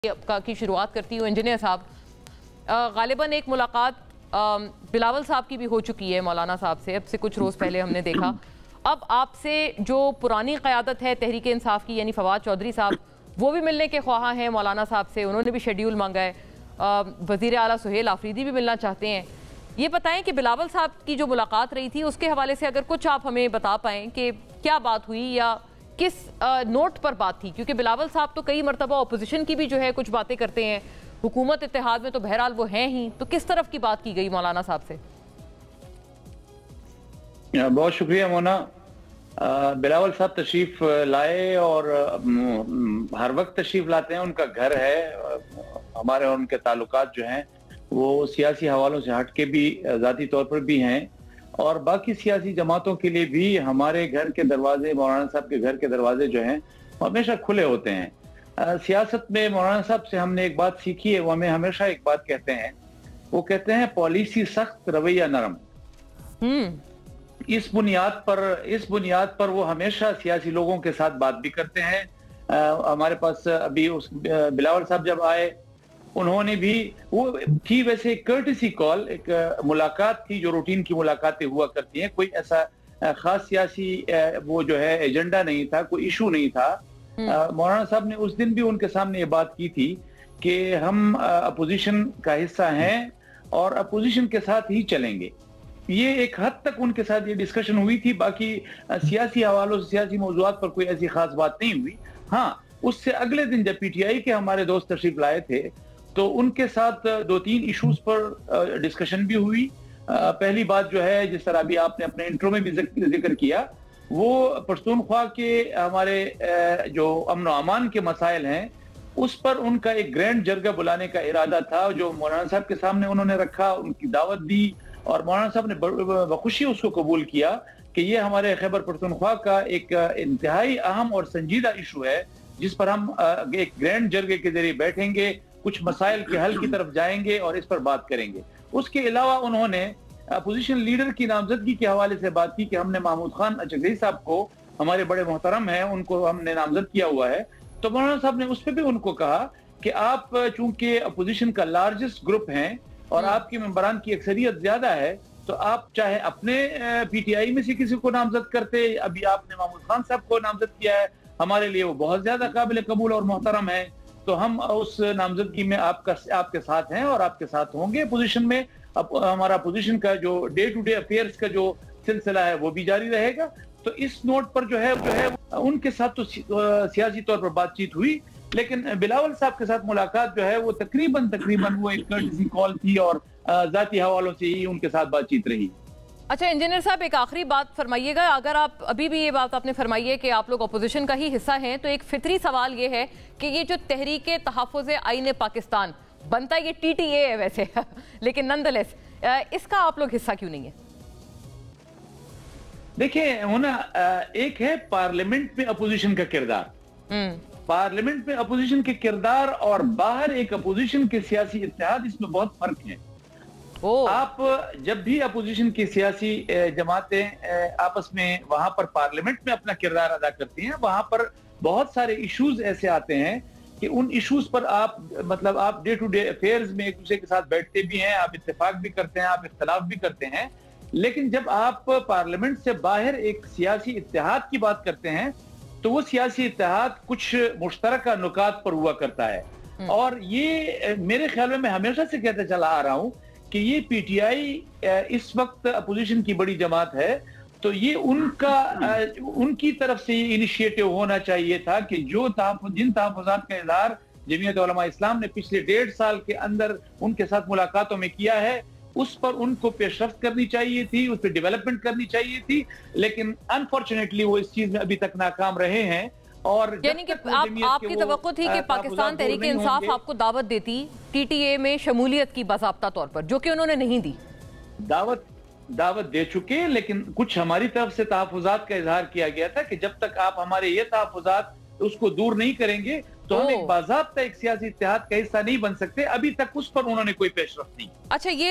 की शुरुआत करती हूँ। इंजीनियर साहब, गालिबन एक मुलाकात बिलावल साहब की भी हो चुकी है मौलाना साहब से, अब से कुछ रोज़ पहले हमने देखा। अब आपसे जो पुरानी क़यादत है तहरीक इंसाफ की, यानी फवाद चौधरी साहब, वो भी मिलने के ख्वाह हैं मौलाना साहब से, उन्होंने भी शेड्यूल मांगा है। वज़ीर आला सुहेल आफरीदी भी मिलना चाहते हैं। ये बताएं कि बिलावल साहब की जो मुलाकात रही थी उसके हवाले से अगर कुछ आप हमें बता पाएँ कि क्या बात हुई या किस नोट पर बात थी, क्योंकि बिलावल साहब तो कई मरतबा अपोजिशन की भी जो है कुछ बातें करते हैं, हुकूमत इत्तेहाद में तो बहरहाल वो हैं ही, तो किस तरफ की बात की गई मौलाना साहब से? बहुत शुक्रिया मोना। बिलावल साहब तशरीफ लाए और हर वक्त तशरीफ लाते हैं, उनका घर है। हमारे और उनके ताल्लुकात जो हैं वो सियासी हवालों से हट के भी ज़ाती तौर पर भी हैं, और बाकी सियासी जमातों के लिए भी हमारे घर के दरवाजे, मौलाना साहब के घर के दरवाजे जो हैं वो हमेशा खुले होते हैं। सियासत में मौलाना साहब से हमने एक बात सीखी है, वो हमें हमेशा एक बात कहते हैं, वो कहते हैं पॉलिसी सख्त, रवैया नरम। इस बुनियाद पर वो हमेशा सियासी लोगों के साथ बात भी करते हैं। हमारे पास अभी उस बिलावल साहब जब आए, उन्होंने भी, वो थी वैसे कर्टेसी कॉल, एक मुलाकात थी जो रूटीन की मुलाकातें हुआ करती हैं, कोई ऐसा खास सियासी वो जो है एजेंडा नहीं था, कोई इशू नहीं था। मौलाना साहब ने उस दिन भी उनके सामने ये बात की थी कि हम अपोजिशन का हिस्सा हैं और अपोजिशन के साथ ही चलेंगे। ये एक हद तक उनके साथ ये डिस्कशन हुई थी, बाकी सियासी हवालों से, सियासी मौज़ूआत पर कोई ऐसी खास बात नहीं हुई। हाँ, उससे अगले दिन जब पीटीआई के हमारे दोस्त तशरीफ लाए थे तो उनके साथ दो तीन इश्यूज पर डिस्कशन भी हुई। पहली बात जो है, जिस तरह अभी आपने अपने इंट्रो में भी जिक्र किया, वो पश्तूनख्वा के हमारे जो अमन व अमान के मसाइल हैं उस पर उनका एक ग्रैंड जरगा बुलाने का इरादा था, जो मौलाना साहब के सामने उन्होंने रखा, उनकी दावत दी और मौलाना साहब ने बखुशी उसको कबूल किया कि ये हमारे खैबर पख्तूनख्वा का एक इंतहाई अहम और संजीदा इशू है, जिस पर हम एक ग्रैंड जरगे के जरिए बैठेंगे, कुछ मसाइल के हल की तरफ जाएंगे और इस पर बात करेंगे। उसके अलावा उन्होंने अपोजिशन लीडर की नामजदगी के हवाले से बात की कि हमने महमूद खान अचगज़ई साहब को, हमारे बड़े मोहतरम हैं, उनको हमने नामजद किया हुआ है। तो मौलाना साहब ने उस पर भी उनको कहा कि आप चूंकि अपोजिशन का लार्जेस्ट ग्रुप हैं और आपके मेंबरान की अक्सरियत ज्यादा है, तो आप चाहे अपने पीटीआई में से किसी को नामजद करते, अभी आपने महमूद खान साहब को नामजद किया है, हमारे लिए वो बहुत ज्यादा काबिल कबूल और मोहतरम है, तो हम उस नामजदगी में आपके साथ हैं और आपके साथ होंगे पोजीशन में। अब हमारा पोजीशन का जो डे टू डे अफेयर्स का जो सिलसिला है वो भी जारी रहेगा। तो इस नोट पर जो है उनके साथ तो सियासी तौर पर बातचीत हुई, लेकिन बिलावल साहब के साथ मुलाकात जो है वो तकरीबन वो एक कर्टेसी कॉल थी और जाती हवालों से ही उनके साथ बातचीत रही। अच्छा इंजीनियर साहब, एक आखिरी बात फरमाइएगा, अगर आप अभी भी ये बात आपने फरमाई है कि आप लोग अपोजिशन का ही हिस्सा हैं, तो एक फितरी सवाल ये है कि ये जो तहरीके तहफ़्फ़ुज़ आईन पाकिस्तान बनता है, ये टीटीए है वैसे लेकिन नंदलेस इसका आप लोग हिस्सा क्यों नहीं है? देखिए होना, एक है पार्लियामेंट में अपोजिशन का किरदार, पार्लियामेंट में अपोजिशन के किरदार और बाहर एक अपोजिशन के सियासी इत्तेहाद, इसमें बहुत फर्क है। आप जब भी अपोजिशन की सियासी जमातें आपस में वहां पर पार्लियामेंट में अपना किरदार अदा करती हैं, वहां पर बहुत सारे इश्यूज ऐसे आते हैं कि उन इश्यूज पर आप डे टू डे अफेयर्स में एक दूसरे के साथ बैठते भी हैं, आप इत्तेफाक भी करते हैं, आप इख्तलाफ भी करते हैं, लेकिन जब आप पार्लियामेंट से बाहर एक सियासी इत्तेहाद की बात करते हैं तो वो सियासी इत्तेहाद कुछ मुश्तरका नुकात पर हुआ करता है। और ये मेरे ख्याल में, मैं हमेशा से कहते चला आ रहा हूं कि ये पीटीआई इस वक्त अपोजिशन की बड़ी जमात है, तो ये उनकी तरफ से ये इनिशिएटिव होना चाहिए था कि जिन तहफ़्फ़ुज़ात का इज़हार जमीयत उलमा इस्लाम ने पिछले 1.5 साल के अंदर उनके साथ मुलाकातों में किया है, उस पर उनको पेशरफ्त करनी चाहिए थी, उस पर डेवलपमेंट करनी चाहिए थी, लेकिन अनफॉर्चुनेटली वो इस चीज में अभी तक नाकाम रहे हैं। और यानी कि आपकी तवक्को थी कि पाकिस्तान तहरीक इंसाफ आपको दावत देती टीटीए में शमूलियत की बाज़ाब्ता तौर पर, जो कि उन्होंने नहीं दी। दावत दे चुके, लेकिन कुछ हमारी तरफ से तहफ़्फ़ुज़ात का इजहार किया गया था कि जब तक आप हमारे ये तहफ़्फ़ुज़ात उसको दूर नहीं करेंगे तो हम एक बाज़ाब्ता एक सियासी इत्तेहाद का हिस्सा नहीं बन सकते। अभी तक उस पर उन्होंने कोई पेशरफ्त नहीं। अच्छा, ये